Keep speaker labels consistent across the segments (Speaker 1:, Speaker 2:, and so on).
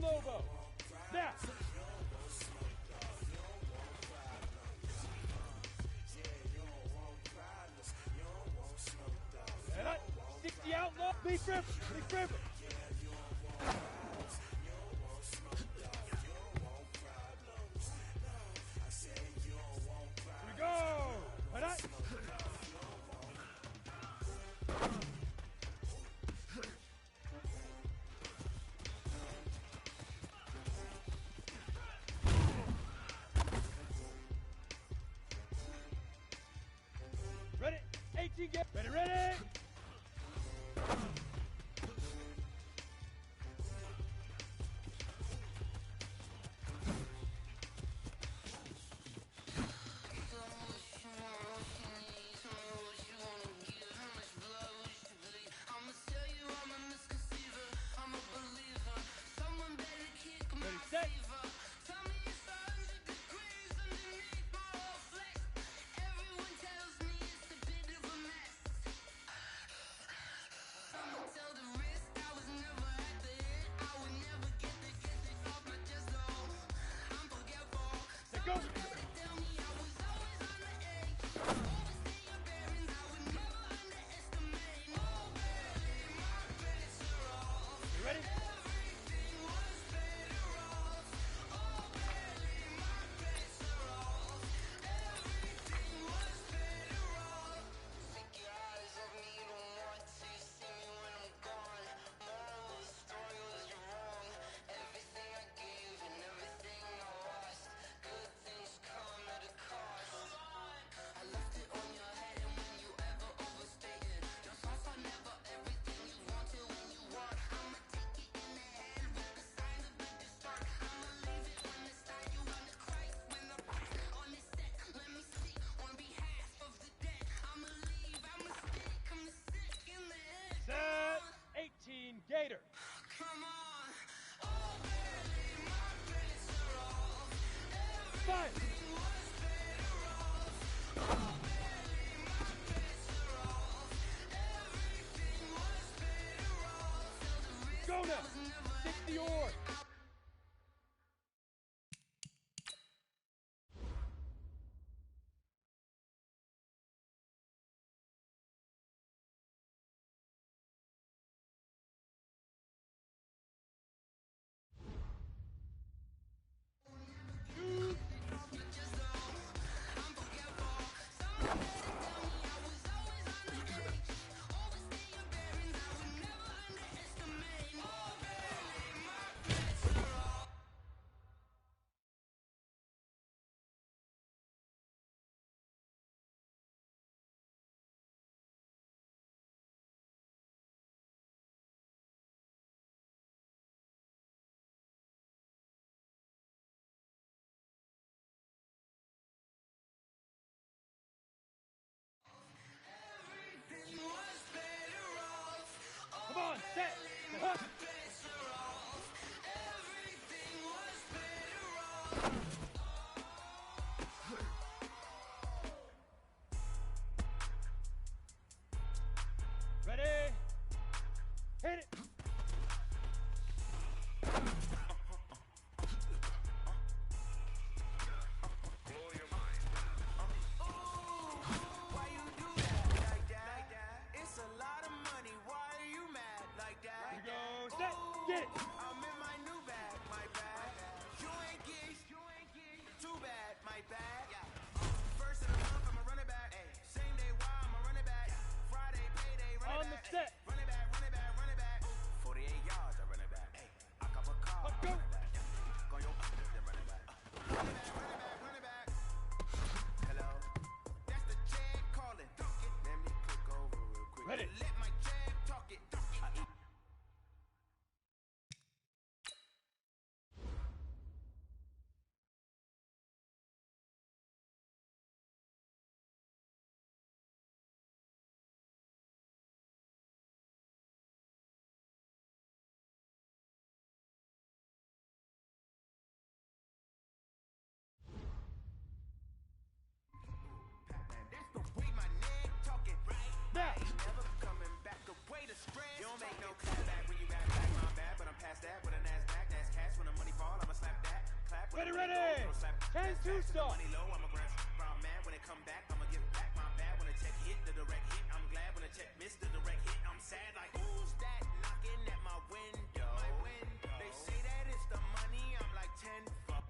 Speaker 1: Lobo. Now. Stick the outlaw. Leaf River. Leaf River. Here we go. Alright. Ready? 18 get ready, ready! Gator. Come on. Oh, baby, my bits are off. Everything was better off. Oh, baby, my bits are off. Everything was better off. Go now. Stick the oar. Set. Ready? Hit it. Get it! I'm in my new bag, my bag. You ain't geeks, too bad, my bag. First of the month, I'ma run it back. Same day, why I'ma run it back. Friday, payday, run it back. On the set. Run it back, run it back, run it back. 48 yards, I run it back. I cop a car, I run it back. Go your then run it back. Run it back, run it back, run it back. Hello, that's the jag calling. Let me click over real quick. Ready? Let my jag talk it. Now. Never coming back away to stress. You don't make no clap back when you back my bad, but I'm past that with a NASDAQ, that's cash.
Speaker 2: in Tucson.
Speaker 1: Money low, I'm a grand round man. When it come back, I'ma give back my bad. When a check hit, the direct hit. I'm glad when a check missed the direct hit. I'm sad like who's that knocking at my window? They say that it's the money. I'm like 10 fuck.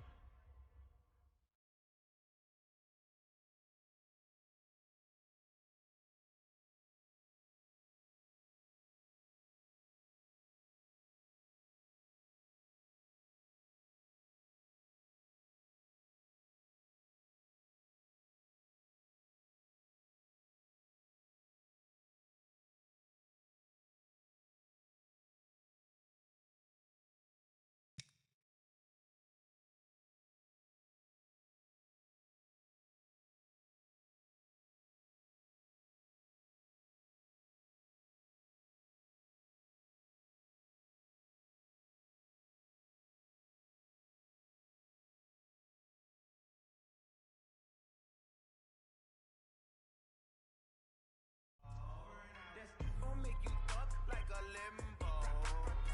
Speaker 1: Gon' make you fuck like a limbo.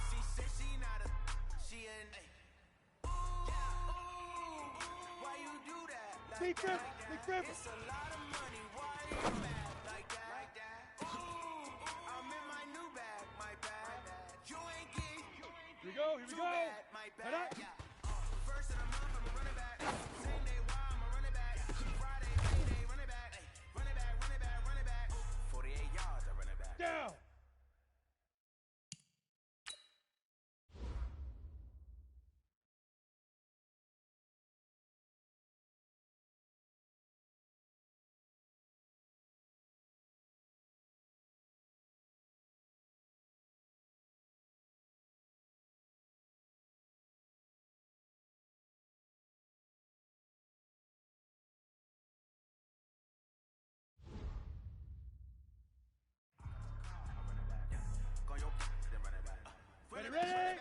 Speaker 1: She said she not a, she an. Ooh, why you do that? Like that, like that? It's a lot of money. Why you mad like that? Ooh, I'm in my new bag, my bag. You ain't get.
Speaker 2: Here we go. Here we go.
Speaker 1: My bag. First of the month, I'ma run it back. Same day, why I'ma run it back. Friday, payday, run it back. Run it back, run it back, run it back. 48 yards, I run it back.
Speaker 2: Down. Ready, ready?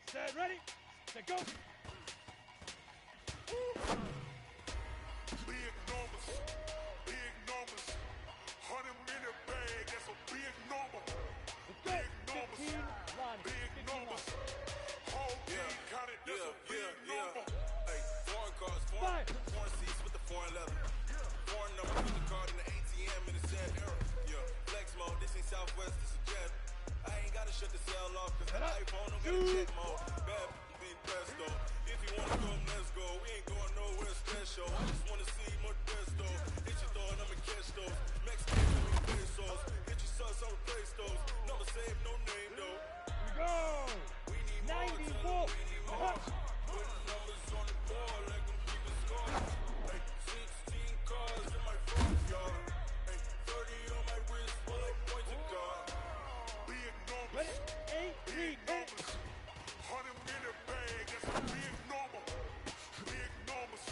Speaker 2: Set, ready? Set, go.
Speaker 3: Big numbers, 100 minute bag, that's a big number. Big numbers, big numbers. Whole team counted, that's a big number.
Speaker 4: Hey, foreign cars, foreign seats with the foreign leather. Foreign number with the card in the ATM in the sad era. Yeah, flex mode, this ain't Southwest, this is Jet. I ain't gotta shut the cell off, cause the iPhone don't got a check mode. Bad being presto. If you wanna go, let's go. We ain't going nowhere special. I just wanna see more Desto. Hit your thought, I'ma catch those. Mexican, pesos. Hit your sus, I'll replace those. Number save, no name though.
Speaker 2: Here we go.
Speaker 4: We need more,
Speaker 2: 94.
Speaker 4: we need more. Putting numbers on the board like I'm keeping score. Hey, 16 cars in my front yard. Hey, 30 on my wrist while I point to God.
Speaker 3: Big numbers,
Speaker 2: Ready? 8, 3, go.
Speaker 3: 100 minute bag, that's a big number. Big numbers,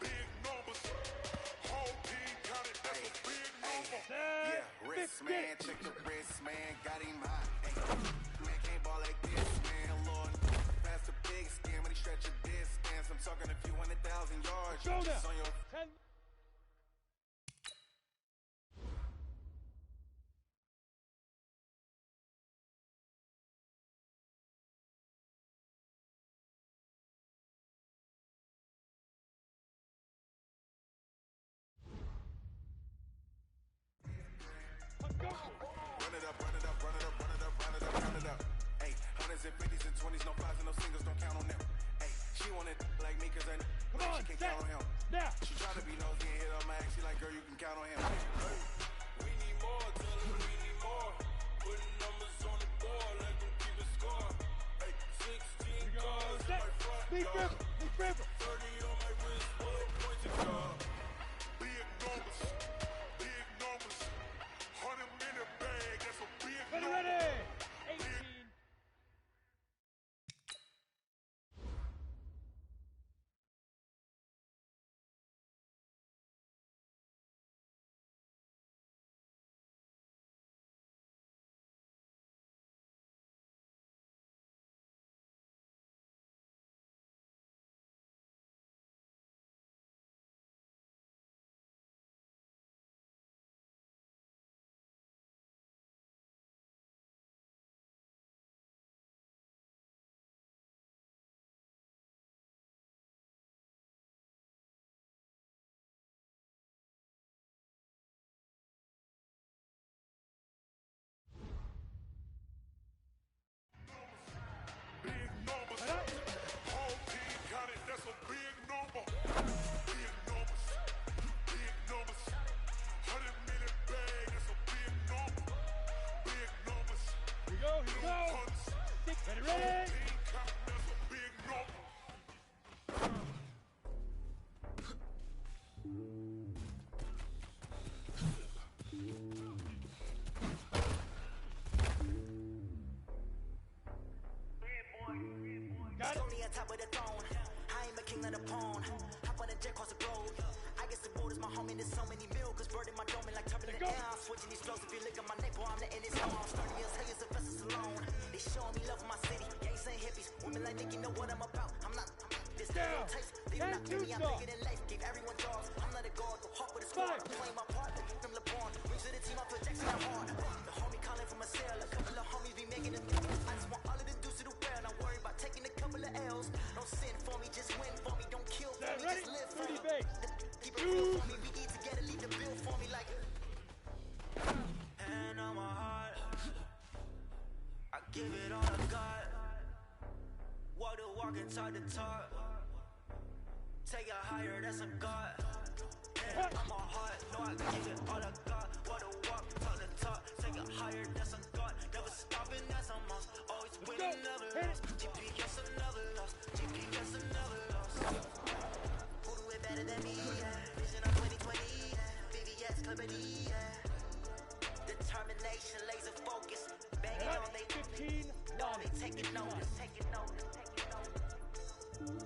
Speaker 3: big numbers. Whole team counted, that's a big number.
Speaker 1: Yeah, wrist man, check the wrist man, got him hot. Ay, man can't ball like this, man. Lord, pass the big skin when he stretch a distance. I'm talking a few 100,000 yards.
Speaker 2: Go
Speaker 1: Just
Speaker 2: now.
Speaker 1: on your
Speaker 2: 10. Go.
Speaker 1: run it up, run it up, run it up, run it up, run it up, run it up. Hey, hundreds and fifties and 20s, no fives and no singles, don't count on them. Hey, she wanted like me cause I
Speaker 2: Come on,
Speaker 1: she can't
Speaker 2: set.
Speaker 1: count on him.
Speaker 2: Now.
Speaker 1: She try to be nosy and hit up my ass. She like, girl, you can count on him.
Speaker 4: We need more, tell her we need more. Putting numbers on the board like I'm keeping score. Hey, 16 cars in
Speaker 2: Set.
Speaker 4: my front
Speaker 2: Big
Speaker 4: yard.
Speaker 2: river. Big river.
Speaker 4: 30 on my wrist while I point to God.
Speaker 3: Big numbers, big numbers. 100 minute bag, that's a big
Speaker 2: Ready,
Speaker 3: number.
Speaker 2: ready?
Speaker 1: top of the throne. I ain't a king of the pawn. Hop on a jet across the globe. I guess the world is my home and there's so many milkers burning my dome like turbulent air. I'm switching these flows. If you look at my neck, boy, I'm letting this home. I'm starting as hell as Sylvester Stallone. They showing me love for my city. Gang saying hippies. Women like Nicky know what I'm about. I'm not this down. Taste. They not me. I'm bigger than life. Gave everyone jaws. I'm not a guard. Go hard with a squad. I'm playing my part. Like from LeBron. Rings to the team. I feel Jackson at hard. The homie calling from a cell. A couple of homies be making them. I just want all of the dudes to do well. Not worry about taking a couple of L's. Don't sin for me. Just win for me. Don't kill for me. Just live for me. Keep it real for me. We eat together. Leave the bill for me like. And on my heart, I give it all I got. Walk the walk and talk the talk. Take it higher, that's a God. And on my heart, know I give it all I got. Walk the walk, talk the talk. Take it higher, that's a God. Never stopping, that's a must. Always winning, never lost. GPS never lost. GPS never lost. Who do it better than me? Vision of 2020. VVS company. Determination, laser focus. Banging on they
Speaker 2: 15.
Speaker 1: No, they taking notice. Taking notice. Taking notice.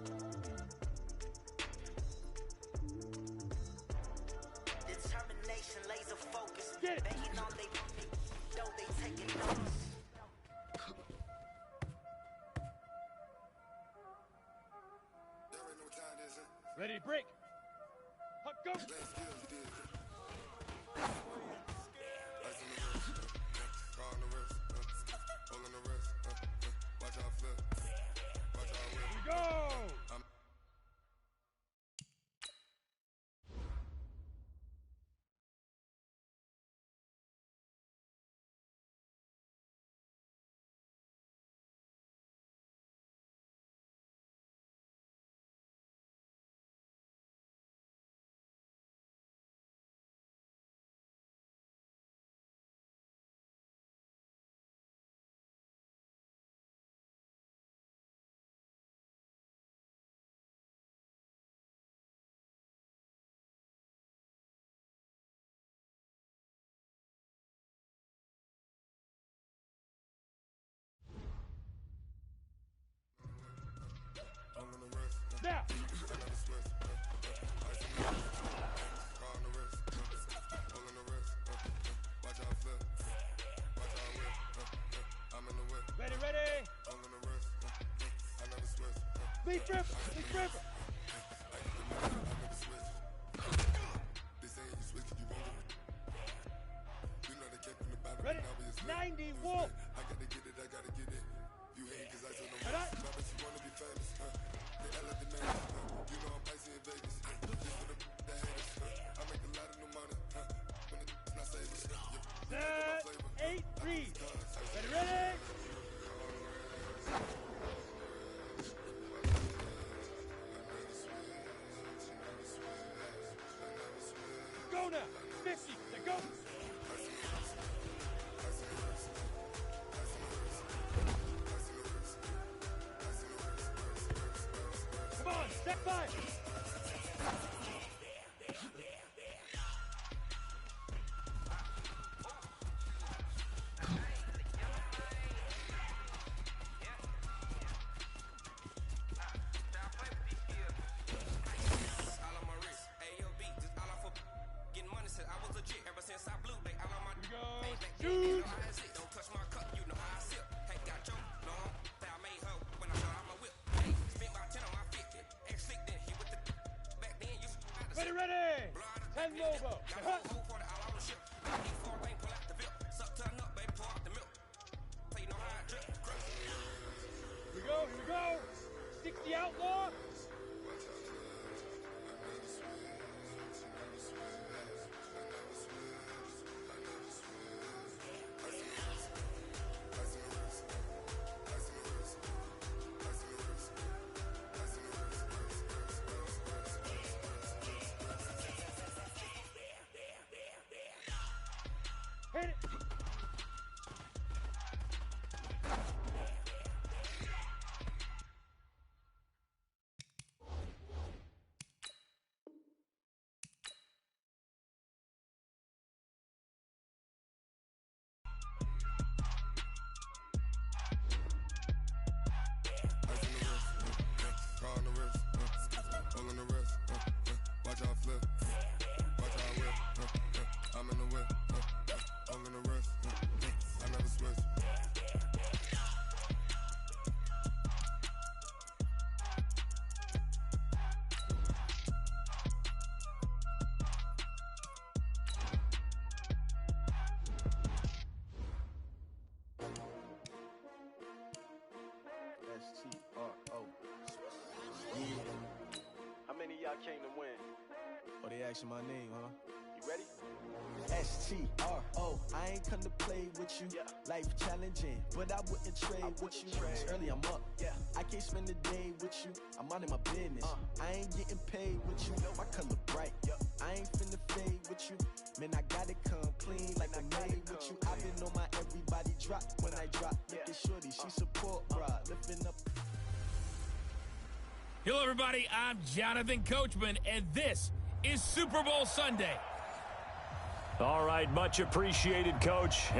Speaker 1: Determination, laser focus. Banging on they no, they taking notice.
Speaker 3: There ain't no time, is it?
Speaker 2: Ready, break. Go.
Speaker 3: Last skills you did. Ice in the wrist, car on the wrist, hole in the wrist, watch out flip, watch out whip.
Speaker 2: Here we go.
Speaker 3: Hole in the wrist,
Speaker 2: Now.
Speaker 3: another switch, ice in the wrist, car on the wrist, hole in the wrist, watch out flip, watch out whip, I'm in the whip,
Speaker 2: Ready, ready.
Speaker 3: hole in the wrist, another switch,
Speaker 2: Lead ripper. Lead ripper.
Speaker 3: I never switch. They say you switch, you won't. You know they kept in the battle,
Speaker 2: Ready.
Speaker 3: now we is
Speaker 2: 90 volt.
Speaker 3: I gotta get it, I gotta get it. You hate cause I told them,
Speaker 2: Ready.
Speaker 3: I bet you wanna be famous, They elevate the man, you know I'm pricey in Vegas, just for the that haters, I make a lot of new money, when it's not savers,
Speaker 2: Set. 8 3. Ready, ready. Go now. 50. Let go. Come on. Step 5.
Speaker 4: All on my wrist, AOB, just all off of getting money since I was legit. Ever since I blew, they all on my
Speaker 2: Here we go.
Speaker 4: bang, bang,
Speaker 2: Shoot.
Speaker 4: you know how I sit. Don't touch my cup, you know how I sip. Hey, got your no, that I made her when I shot out my whip. Hey, spent about 10 on my 50. Ex-slick then hit with the back then you had to
Speaker 2: Ready, ready. 10 Lobo.
Speaker 4: got a whole 40 all on the ship. I need 4 bang, pull out the VIP. Suck to the nut, baby, pour out the milk. So you know how I drip.
Speaker 2: Here we go. Here we go. 60 outlaw. Hit it.
Speaker 3: watch how I flip. Watch how I whip. I'm in the whip. I'm in the wrist. I never switch.
Speaker 5: S-T-R-O. How many of y'all came to win?
Speaker 1: Oh, they asking my name, huh?
Speaker 5: You ready?
Speaker 1: S-T-R-O. I ain't come to play with you.
Speaker 5: Yeah.
Speaker 1: Life challenging, but I wouldn't trade with you. It's early, I'm up.
Speaker 5: Yeah.
Speaker 1: I can't spend the day with you. I'm minding my business. I ain't getting paid with you. My color bright. I ain't finna fade with you. Man, I gotta come clean like I made with you. I've been on my everybody drop when I drop. Look at shorty, she support, bruh. Lifting up.
Speaker 2: Hello, everybody. I'm Jonathan Coachman, and this is Super Bowl Sunday.
Speaker 6: All right, much appreciated, Coach.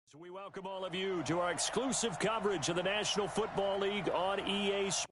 Speaker 6: So we welcome all of you to our exclusive coverage of the National Football League on EA Sports.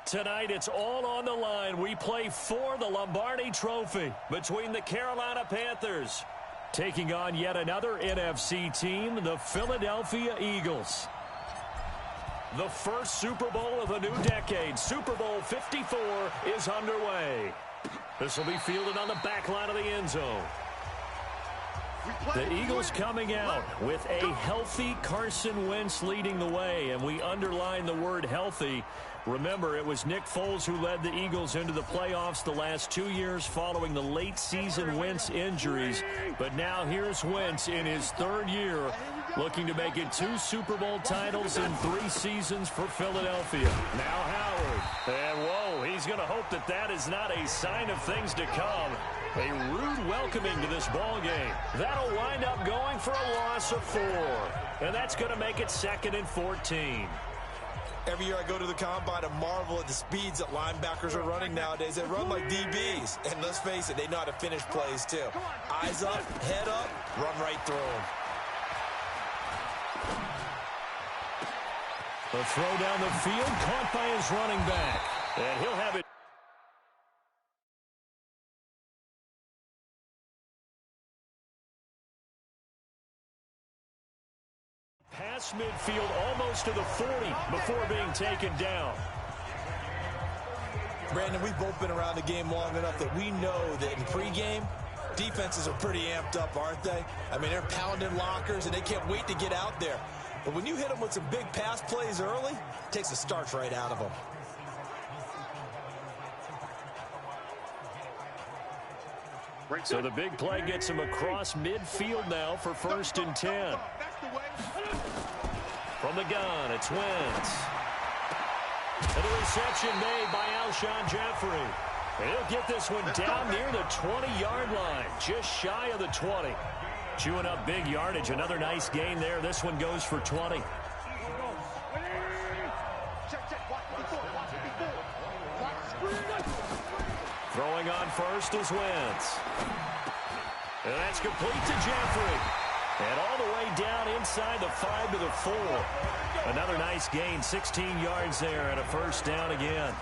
Speaker 6: Tonight, it's all on the line. We play for the Lombardi Trophy between the Carolina Panthers taking on yet another NFC team, the Philadelphia Eagles. The first Super Bowl of the new decade, Super Bowl 54, is underway. This will be fielded on the back line of the end zone. The Eagles coming out with a healthy Carson Wentz leading the way, and we underline the word healthy. Remember, it was Nick Foles who led the Eagles into the playoffs the last 2 years following the late-season Wentz injuries. But now here's Wentz in his third year, looking to make it 2 Super Bowl titles in 3 seasons for Philadelphia. Now Howard. And, whoa, he's going to hope that that is not a sign of things to come. A rude welcoming to this ball game. That'll wind up going for a loss of 4. And that's going to make it 2nd and 14.
Speaker 7: Every year I go to the combine, I marvel at the speeds that linebackers are running nowadays. They run like DBs. And let's face it, they know how to finish plays too. Eyes up, head up, run right through them.
Speaker 6: The throw down the field, caught by his running back. And he'll have it. Past midfield, almost to the 40 before being taken down.
Speaker 7: Brandon, we've both been around the game long enough that we know that in pregame, defenses are pretty amped up, aren't they? I mean, they're pounding lockers, and they can't wait to get out there. But when you hit them with some big pass plays early, it takes the starch right out of them.
Speaker 6: So the big play gets him across midfield now for 1st and 10. From the gun, it's Wentz. And a reception made by Alshon Jeffrey. And he'll get this one down near the 20-yard line, just shy of the 20. Chewing up big yardage, another nice gain there. This one goes for 20. Throwing on first is Wentz. And that's complete to Jeffrey. And all the way down inside the 5 to the 4. Another nice gain, 16 yards there, and a 1st down again.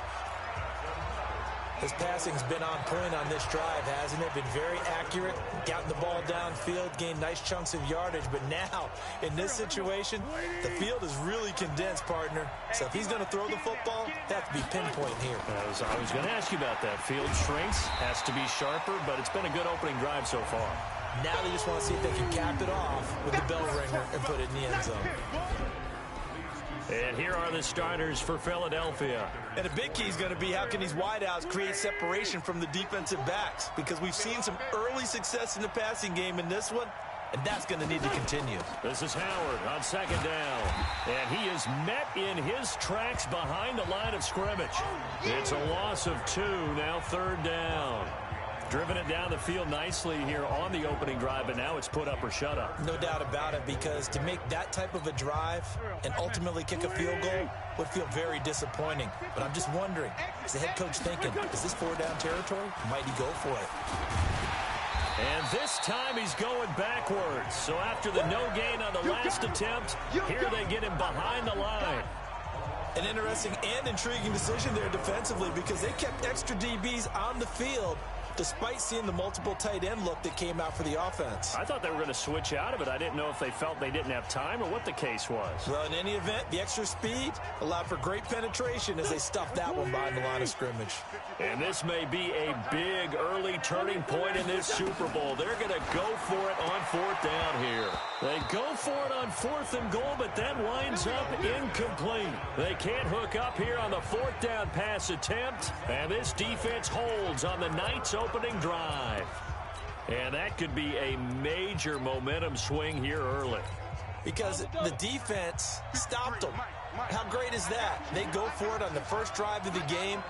Speaker 7: His passing's been on point on this drive, hasn't it? Been very accurate, gotten the ball downfield, gained nice chunks of yardage. But now, in this situation, the field is really condensed, partner. So if he's going to throw the football, that has to be pinpoint here.
Speaker 6: I was going to ask you about that. Field shrinks, has to be sharper, but it's been a good opening drive so far.
Speaker 7: Now they just want to see if they can cap it off with the bell ringer and put it in the end zone.
Speaker 6: And here are the starters for Philadelphia.
Speaker 7: And a big key is going to be how can these wideouts create separation from the defensive backs, because we've seen some early success in the passing game in this one, and that's going to need to continue.
Speaker 6: This is Howard on 2nd down, and he is met in his tracks behind the line of scrimmage. It's a loss of 2, now 3rd down. Driven it down the field nicely here on the opening drive, but now it's put up or shut up.
Speaker 7: No doubt about it, because to make that type of a drive and ultimately kick a field goal would feel very disappointing. But I'm just wondering, is the head coach thinking, is this 4-down territory? Might he go for it?
Speaker 6: And this time he's going backwards. So after the no gain on the last attempt, here they get him behind the line.
Speaker 7: An interesting and intriguing decision there defensively, because they kept extra DBs on the field despite seeing the multiple tight end look that came out for the offense.
Speaker 6: I thought they were going to switch out of it. I didn't know if they felt they didn't have time or what the case was.
Speaker 7: Well, in any event, the extra speed allowed for great penetration as they stuffed that one behind the line of scrimmage.
Speaker 6: And this may be a big early turning point in this Super Bowl. They're going to go for it on 4th down here. They go for it on 4th and goal, but that winds up incomplete. They can't hook up here on the 4th down pass attempt, and this defense holds on the Knights' opening drive. And that could be a major momentum swing here early.
Speaker 7: Because the defense stopped them. How great is that? They go for it on the first drive of the game.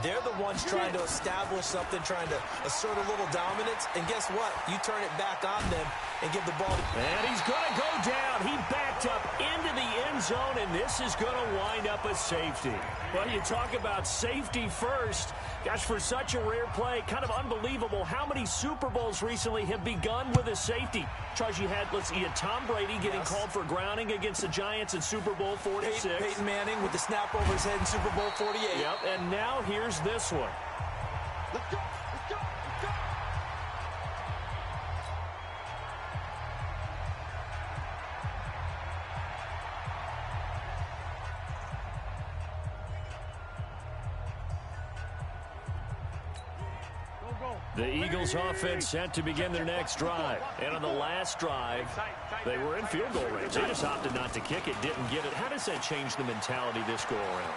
Speaker 7: They're the ones trying to establish something, trying to assert a little dominance. And guess what? You turn it back on them and give the ball to...
Speaker 6: And he's going to go down. He backed up into the end zone, and this is going to wind up a safety. Well, you talk about safety first. Gosh, for such a rare play, kind of unbelievable how many Super Bowls recently have begun with a safety. Charles, you had Tom Brady getting called for grounding against the Giants in Super Bowl 46.
Speaker 7: Peyton Manning with the snap over his head in Super Bowl 48.
Speaker 6: Yep, and now here's this one.
Speaker 2: Let's go. Let's go. Let's go. Go, go.
Speaker 6: The Eagles offense set to begin their next drive. And on the last drive, they were in field goal range. They just opted not to kick it, didn't get it. How does that change the mentality this go around?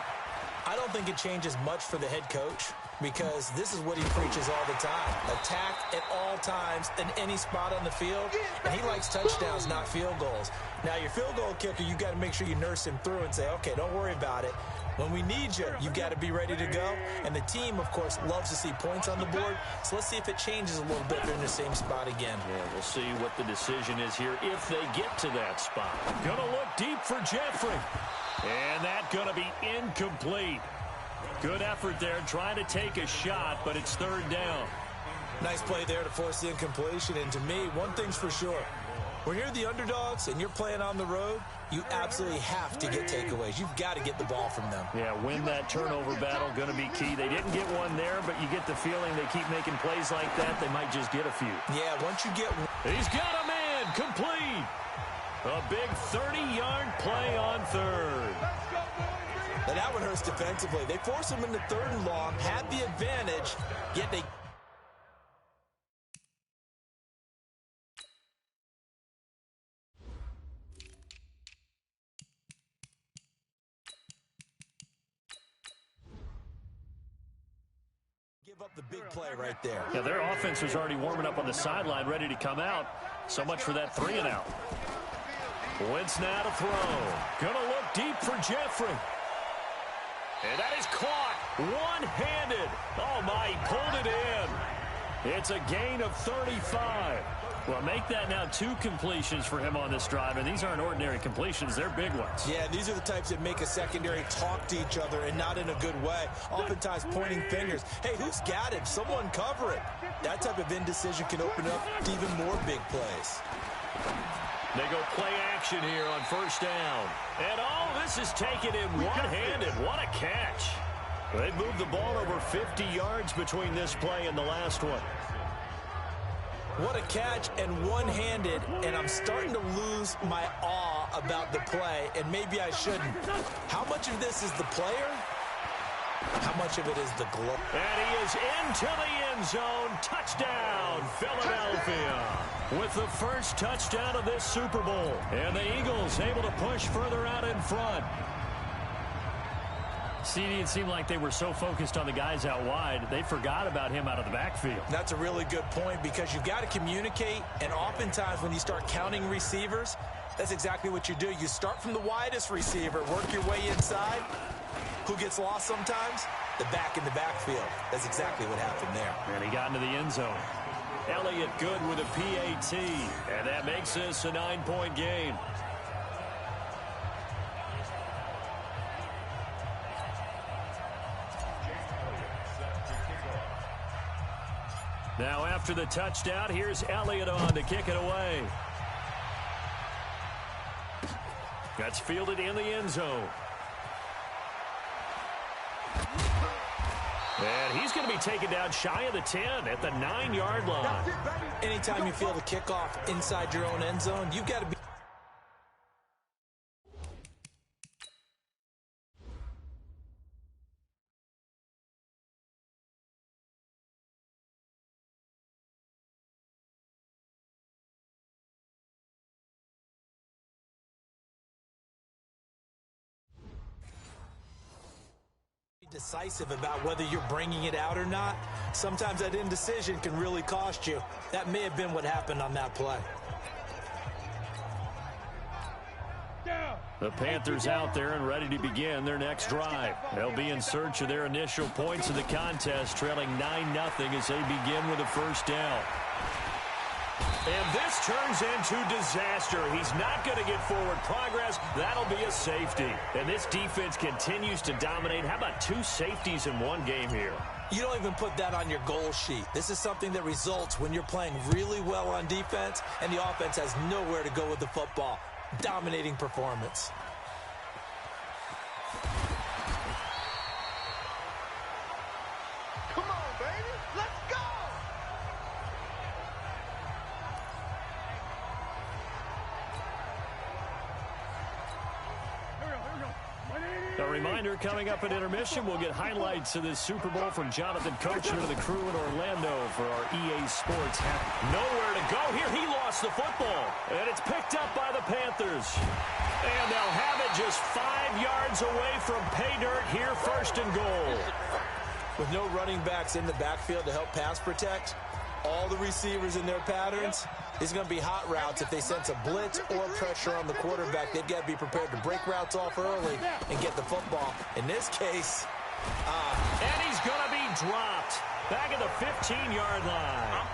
Speaker 7: I don't think it changes much for the head coach because this is what he preaches all the time. Attack at all times in any spot on the field, and he likes touchdowns, not field goals. Now, your field goal kicker, you got to make sure you nurse him through and say, okay, don't worry about it. When we need you, you got to be ready to go. And the team, of course, loves to see points on the board. So let's see if it changes a little bit. They're in the same spot again.
Speaker 6: Yeah, we'll see what the decision is here if they get to that spot. Gonna look deep for Jeffrey. And that gonna be incomplete. Good effort there, trying to take a shot, but it's third down.
Speaker 7: Nice play there to force the incompletion. And to me, one thing's for sure. When you're the underdogs and you're playing on the road, you absolutely have to get takeaways. You've got to get the ball from them.
Speaker 6: Yeah, win that turnover battle, going to be key. They didn't get one there, but you get the feeling they keep making plays like that, they might just get a few.
Speaker 7: Yeah, once you get one.
Speaker 6: He's got a man, complete. A big 30-yard play on third.
Speaker 7: Now that one hurts defensively. They force him into third and long, had the advantage, yet they... give up the big play right there.
Speaker 6: Yeah, their offense was already warming up on the sideline, ready to come out. So much for that 3 and out. Wentz now to throw. Gonna look deep for Jeffrey. And that is caught one-handed. Oh, my, he pulled it in. It's a gain of 35. Well, make that now 2 completions for him on this drive, and these aren't ordinary completions. They're big ones.
Speaker 7: Yeah, these are the types that make a secondary talk to each other and not in a good way. Oftentimes pointing fingers. Hey, who's got him? Someone cover it. That type of indecision can open up to even more big plays.
Speaker 6: They go play action here on first down. And, oh, this is taken in one-handed. What a catch. They moved the ball over 50 yards between this play and the last one.
Speaker 7: What a catch and one-handed, and I'm starting to lose my awe about the play, and maybe I shouldn't. How much of this is the player? How much of it is the glove?
Speaker 6: And he is into the end zone. Touchdown, Philadelphia. With the first touchdown of this Super Bowl. And the Eagles able to push further out in front. CD, it seemed like they were so focused on the guys out wide, they forgot about him out of the backfield.
Speaker 7: That's a really good point because you've got to communicate, and oftentimes when you start counting receivers, that's exactly what you do. You start from the widest receiver, work your way inside. Who gets lost sometimes? The back in the backfield. That's exactly what happened there.
Speaker 6: And he got into the end zone. Elliott good with a PAT, and that makes this a 9-point game. Now after the touchdown, here's Elliott on to kick it away. That's fielded in the end zone. And he's going to be taken down shy of the 10 at the 9-yard line.
Speaker 7: Anytime you field a kickoff inside your own end zone, you've got to be... decisive about whether you're bringing it out or not. Sometimes that indecision can really cost you. That may have been what happened on that play.
Speaker 6: The Panthers out there and ready to begin their next drive. They'll be in search of their initial points of the contest, trailing 9-0 as they begin with a first down. And this turns into disaster. He's not going to get forward progress. That'll be a safety. And this defense continues to dominate. How about 2 safeties in one game here?
Speaker 7: You don't even put that on your goal sheet. This is something that results when you're playing really well on defense and the offense has nowhere to go with the football. Dominating performance.
Speaker 1: Come on, baby. Let's go.
Speaker 6: The reminder, coming up at intermission, we'll get highlights of this Super Bowl from Jonathan Kocher and the crew in Orlando for our EA Sports. Nowhere to go here. He lost the football, and it's picked up by the Panthers. And they'll have it just 5 yards away from pay dirt here, first and goal.
Speaker 7: With no running backs in the backfield to help pass protect, all the receivers in their patterns, it's going to be hot routes. If they sense a blitz or pressure on the quarterback, they've got to be prepared to break routes off early and get the football. In this case,
Speaker 6: and he's going to be dropped back at the 15-yard line.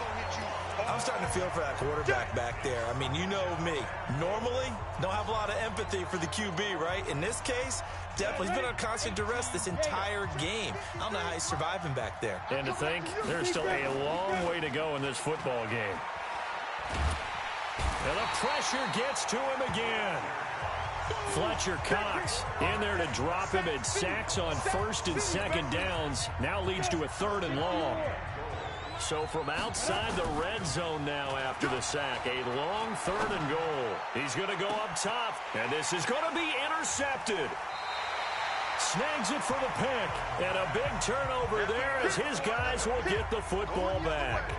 Speaker 7: I'm starting to feel for that quarterback back there. I mean, you know me. Normally, don't have a lot of empathy for the QB, right? In this case, definitely he's been on constant duress this entire game. I don't know how he's surviving back there.
Speaker 6: And to think, there's still a long way to go in this football game. And the pressure gets to him again. Fletcher Cox in there to drop him at sacks on first and second downs. Now leads to a 3rd and long. So from outside the red zone now after the sack, a long 3rd and goal. He's going to go up top, and this is going to be intercepted. Snags it for the pick, and a big turnover there as his guys will get the football back.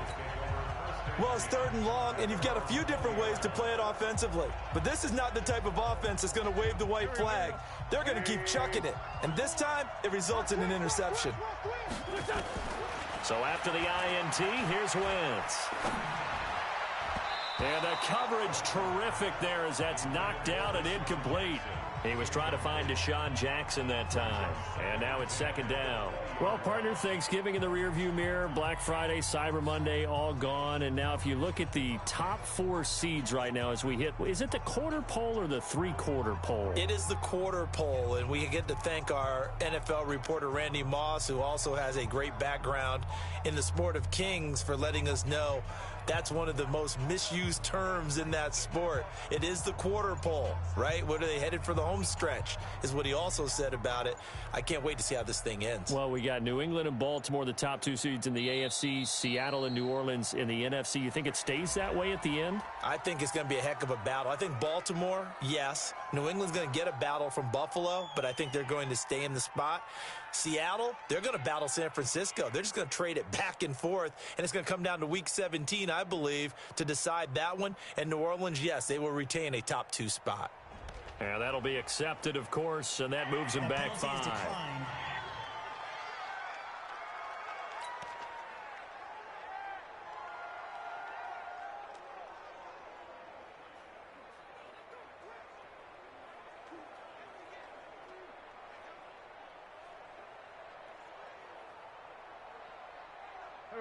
Speaker 7: Well, it's 3rd and long, and you've got a few different ways to play it offensively. But this is not the type of offense that's going to wave the white flag. They're going to keep chucking it. And this time, it results in an interception.
Speaker 6: So after the INT, here's Wentz. And the coverage terrific there as that's knocked down and incomplete. He was trying to find Deshaun Jackson that time. And now it's 2nd down. Well, partner, Thanksgiving in the rearview mirror, Black Friday, Cyber Monday, all gone. And now if you look at the top 4 seeds right now as we hit, is it the quarter pole or the 3/4 pole?
Speaker 7: It is the quarter pole, and we get to thank our NFL reporter, Randy Moss, who also has a great background in the sport of kings, for letting us know that's one of the most misused terms in that sport. It is the quarter pole, right? What are they headed for the home stretch is what he also said about it. I can't wait to see how this thing ends.
Speaker 6: Well, we got New England and Baltimore, the top 2 seeds in the AFC, Seattle and New Orleans in the NFC. You think it stays that way at the end?
Speaker 7: I think it's going to be a heck of a battle. I think Baltimore, yes. New England's going to get a battle from Buffalo, but I think they're going to stay in the spot. Seattle, they're going to battle San Francisco. They're just going to trade it back and forth, and it's going to come down to Week 17, I believe, to decide that one. And New Orleans, yes, they will retain a top 2 spot.
Speaker 6: And that'll be accepted, of course, and that moves them back 5.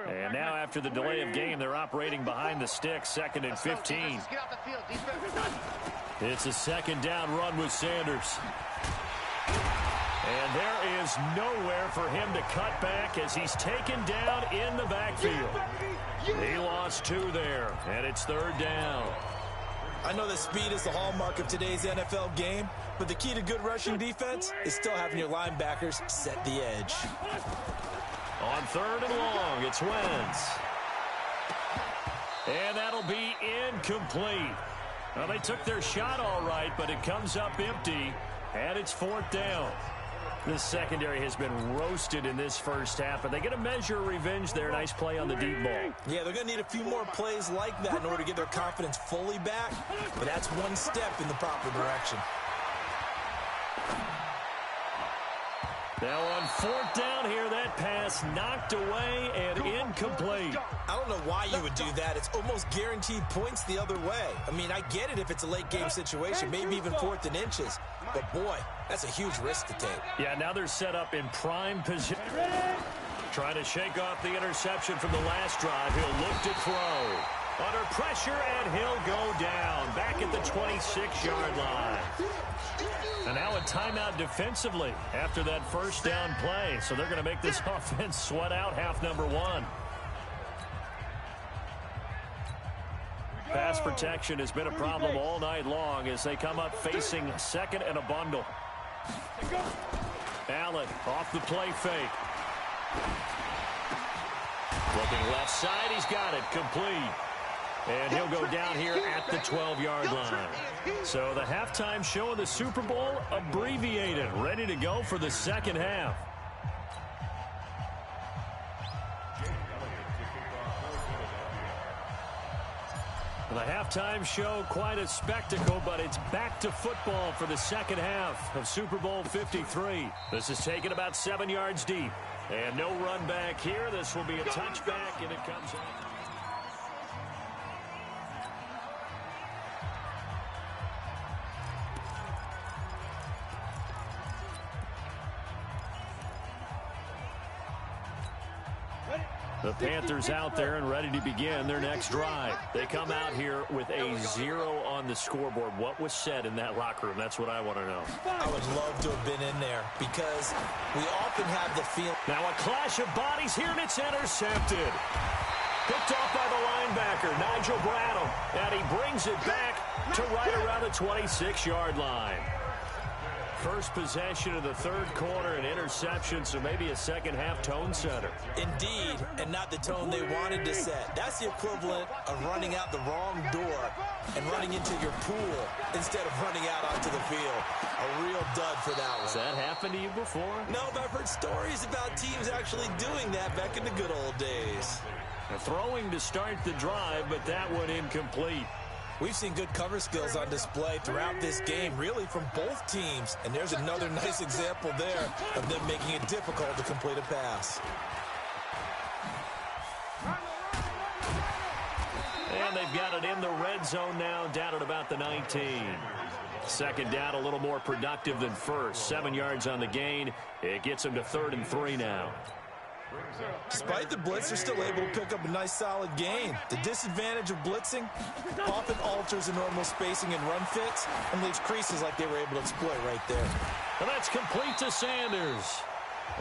Speaker 6: And now after the delay of game, they're operating behind the sticks, 2nd and 15. It's a 2nd down run with Sanders. And there is nowhere for him to cut back as he's taken down in the backfield. He lost 2 there, and it's 3rd down.
Speaker 7: I know that speed is the hallmark of today's NFL game, but the key to good rushing defense is still having your linebackers set the edge.
Speaker 6: On 3rd and long, it's Wentz. And that'll be incomplete. Well, they took their shot all right, but it comes up empty, and it's 4th down. This secondary has been roasted in this first half, but they get a measure of revenge there. Nice play on the deep ball.
Speaker 7: Yeah, they're going to need a few more plays like that in order to get their confidence fully back, but that's one step in the proper direction.
Speaker 6: Now on 4th down here, that pass knocked away and incomplete.
Speaker 7: I don't know why you would do that. It's almost guaranteed points the other way. I mean, I get it if it's a late game situation, maybe even 4th and inches. But boy, that's a huge risk to take.
Speaker 6: Yeah, now they're set up in prime position. Trying to shake off the interception from the last drive. He'll look to throw. Under pressure, and he'll go down. Back at the 26-yard line. And now a timeout defensively after that first down play. So they're going to make this offense sweat out half number 1. Pass protection has been a problem all night long as they come up facing 2nd and a bundle. Allen off the play fake. Looking left side, he's got it complete. And he'll go down here at the 12-yard line. So the halftime show of the Super Bowl abbreviated, ready to go for the second half. The halftime show, quite a spectacle, but it's back to football for the second half of Super Bowl 53. This is taken about 7 yards deep. And no run back here. This will be a touchback, and it comes off. The Panthers out there and ready to begin their next drive. They come out here with a 0 on the scoreboard. What was said in that locker room? That's what I want to know.
Speaker 7: I would love to have been in there because we often have the feel.
Speaker 6: Now a clash of bodies here, and it's intercepted. Picked off by the linebacker, Nigel Bradham. And he brings it back to right around the 26-yard line. First possession of the third quarter, an interception, so maybe a second-half tone setter.
Speaker 7: Indeed, and not the tone they wanted to set. That's the equivalent of running out the wrong door and running into your pool instead of running out onto the field. A real dud for that one.
Speaker 6: Has that happened to you before?
Speaker 7: No, but I've heard stories about teams actually doing that back in the good old days.
Speaker 6: Throwing to start the drive, but that one incomplete.
Speaker 7: We've seen good cover skills on display throughout this game, really from both teams. And there's another nice example there of them making it difficult to complete a pass.
Speaker 6: And they've got it in the red zone now, down at about the 19. Second down, a little more productive than first. 7 yards on the gain. It gets them to 3rd and 3 now.
Speaker 7: Despite the blitz, they're still able to pick up a nice solid gain. The disadvantage of blitzing often alters the normal spacing and run fits and leaves creases like they were able to exploit right there.
Speaker 6: And that's complete to Sanders.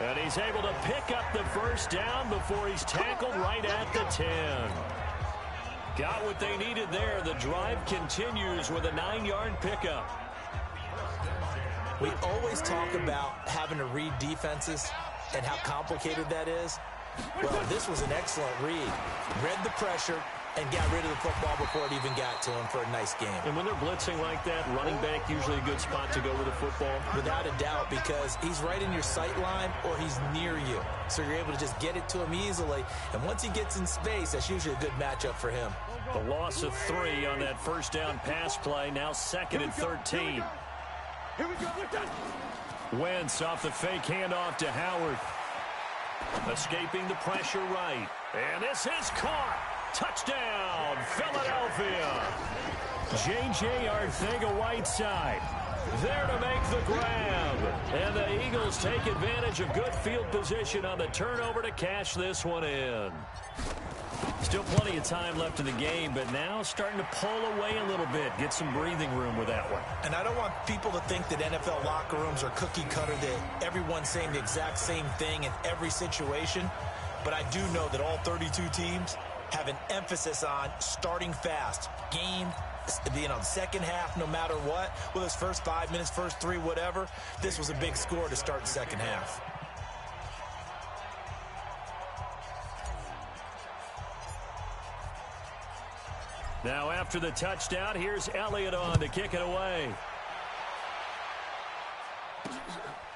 Speaker 6: And he's able to pick up the first down before he's tackled right at the 10. Got what they needed there. The drive continues with a 9-yard pickup.
Speaker 7: We always talk about having to read defenses and how complicated that is. Well, this was an excellent read. Read the pressure and got rid of the football before it even got to him for a nice game.
Speaker 6: And when they're blitzing like that, running back usually a good spot to go with the football?
Speaker 7: Without a doubt, because he's right in your sight line or he's near you. So you're able to just get it to him easily. And once he gets in space, that's usually a good matchup for him.
Speaker 6: The loss of 3 on that first down pass play. Now 2nd and 13.
Speaker 2: Here we go.
Speaker 6: Wentz off the fake handoff to Howard. Escaping the pressure right. And this is caught. Touchdown, Philadelphia. J.J. Arcega-Whiteside there to make the grab. And the Eagles take advantage of good field position on the turnover to cash this one in. Still plenty of time left in the game, but now starting to pull away a little bit. Get some breathing room with that one.
Speaker 7: And I don't want people to think that NFL locker rooms are cookie cutter, that everyone's saying the exact same thing in every situation. But I do know that all 32 teams have an emphasis on starting fast. Game, second half, no matter what. Whether it's first 5 minutes, first 3, whatever. This was a big score to start the second half.
Speaker 6: Now after the touchdown, here's Elliott on to kick it away.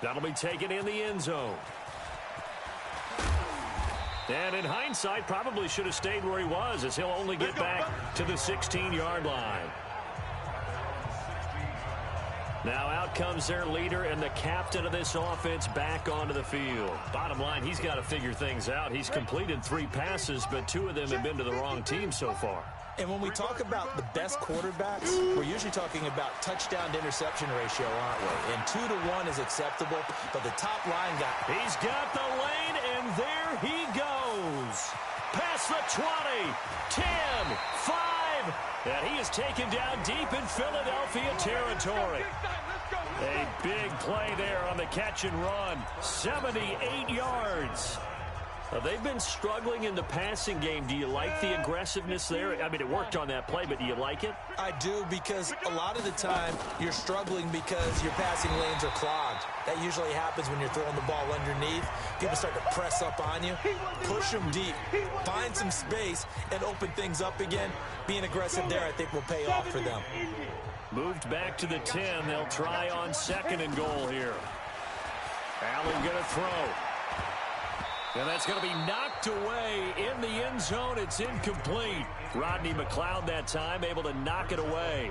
Speaker 6: That'll be taken in the end zone. And in hindsight, probably should have stayed where he was, as he'll only get back to the 16-yard line. Now out comes their leader and the captain of this offense back onto the field. Bottom line, he's got to figure things out. He's completed 3 passes, but 2 of them have been to the wrong team so far.
Speaker 7: And when we talk about the best quarterbacks, we're usually talking about touchdown to interception ratio, aren't we? And 2 to 1 is acceptable, but the top line guy.
Speaker 6: He's got the lane, and there he goes. Past the 20, 10, 5, and he is taken down deep in Philadelphia territory. A big play there on the catch and run. 78 yards. They've been struggling in the passing game. Do you like the aggressiveness there? I mean, it worked on that play, but do you like it?
Speaker 7: I do, because a lot of the time you're struggling because your passing lanes are clogged. That usually happens when you're throwing the ball underneath. People start to press up on you. Push them deep. Find some space and open things up again. Being aggressive there, I think, will pay off for them.
Speaker 6: Moved back to the 10. They'll try on 2nd and goal here. Allen going to throw. And that's going to be knocked away in the end zone. It's incomplete. Rodney McLeod that time able to knock it away.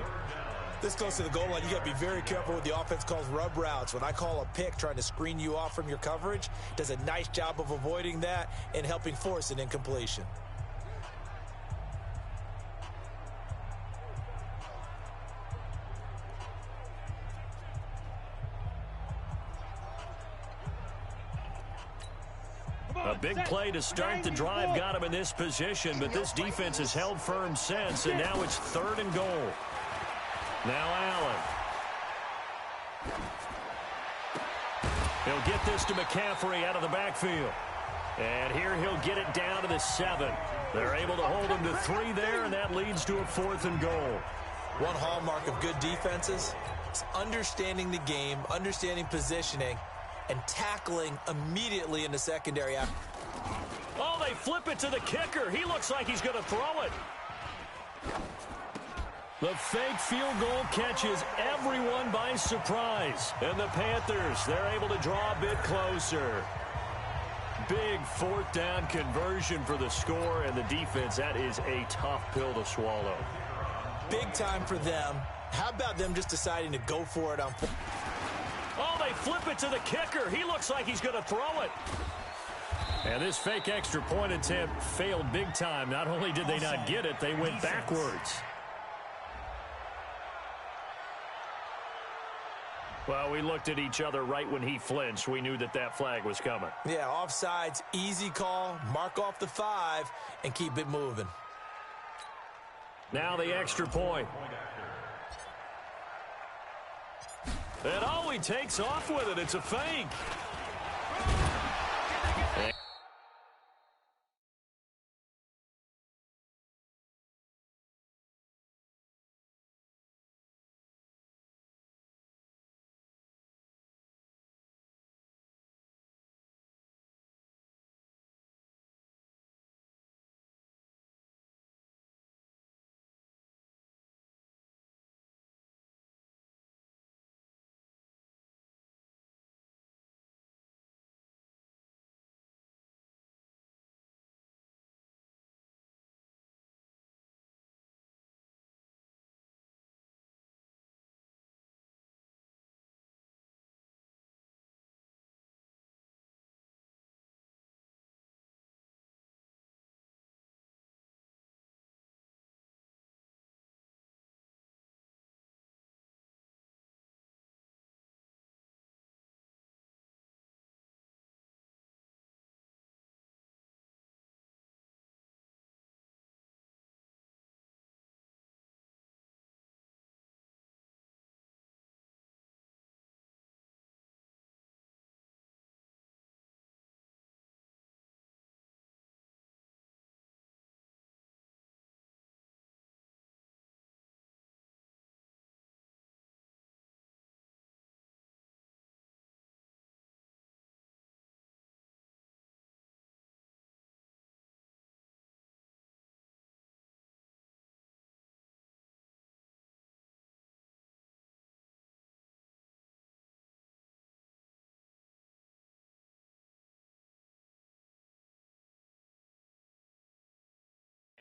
Speaker 7: This close to the goal line, you got to be very careful with the offense calls rub routes. When I call a pick trying to screen you off from your coverage, does a nice job of avoiding that and helping force an incompletion.
Speaker 6: A big play to start the drive got him in this position, but this defense has held firm since, and now it's 3rd and goal. Now Allen. He'll get this to McCaffrey out of the backfield. And here he'll get it down to the 7. They're able to hold him to 3 there, and that leads to a 4th and goal.
Speaker 7: One hallmark of good defenses is understanding the game, understanding positioning, and tackling immediately in the secondary.
Speaker 6: Oh, they flip it to the kicker. He looks like he's going to throw it. The fake field goal catches everyone by surprise. And the Panthers, they're able to draw a bit closer. Big 4th down conversion for the score, and the defense, that is a tough pill to swallow.
Speaker 7: Big time for them. How about them just deciding to go for it on...
Speaker 6: Oh, they flip it to the kicker. He looks like he's going to throw it. And this fake extra point attempt failed big time. Not only did they not get it, they went backwards. Well, we looked at each other right when he flinched. We knew that that flag was coming.
Speaker 7: Yeah, offsides, easy call, mark off the 5, and keep it moving.
Speaker 6: Now the extra point. And oh, he takes off with it. It's a fake.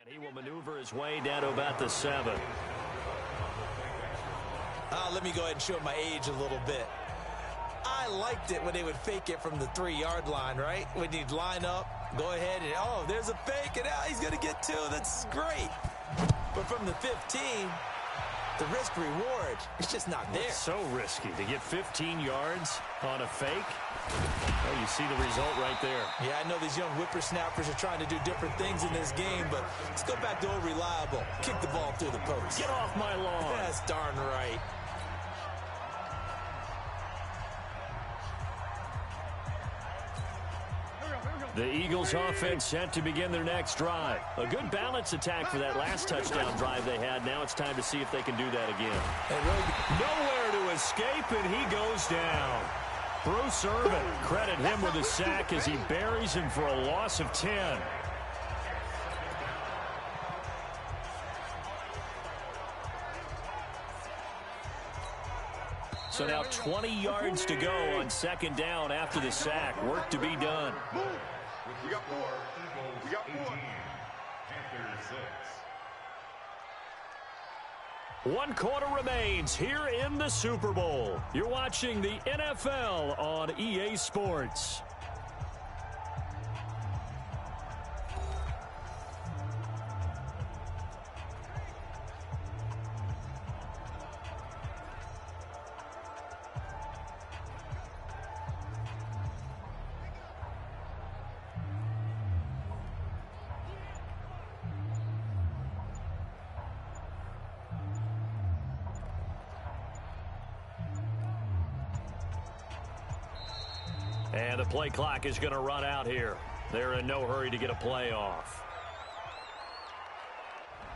Speaker 6: And he will maneuver his way down to about the 7.
Speaker 7: Let me go ahead and show my age a little bit. I liked it when they would fake it from the 3-yard line, right? When you'd line up, go ahead and, oh, there's a fake, and he's going to get 2. That's great. But from the 15, the risk-reward, it's just not there.
Speaker 6: It's so risky to get 15 yards on a fake. Oh, you see the result right there.
Speaker 7: Yeah, I know these young whippersnappers are trying to do different things in this game, but let's go back to old reliable. Kick the ball through the post.
Speaker 6: Get off my lawn.
Speaker 7: That's darn right.
Speaker 6: The Eagles offense set to begin their next drive. A good balance attack for that last touchdown drive they had. Now it's time to see if they can do that again. Nowhere to escape, and he goes down. Bruce Irvin, credit him with a sack as he buries him for a loss of 10. So now 20 yards to go on second down after the sack. Work to be done.
Speaker 3: We got more. We got more.
Speaker 6: 1 quarter remains here in the Super Bowl. You're watching the NFL on EA Sports. And the play clock is going to run out here. They're in no hurry to get a play off.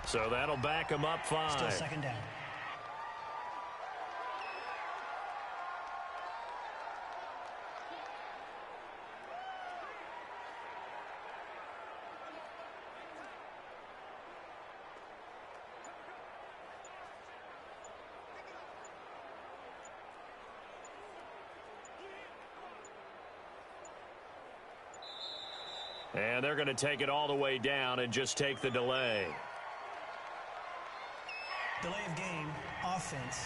Speaker 6: So that'll back them up 5.
Speaker 8: Still second down.
Speaker 6: And they're going to take it all the way down and just take the delay.
Speaker 8: Delay of game, offense,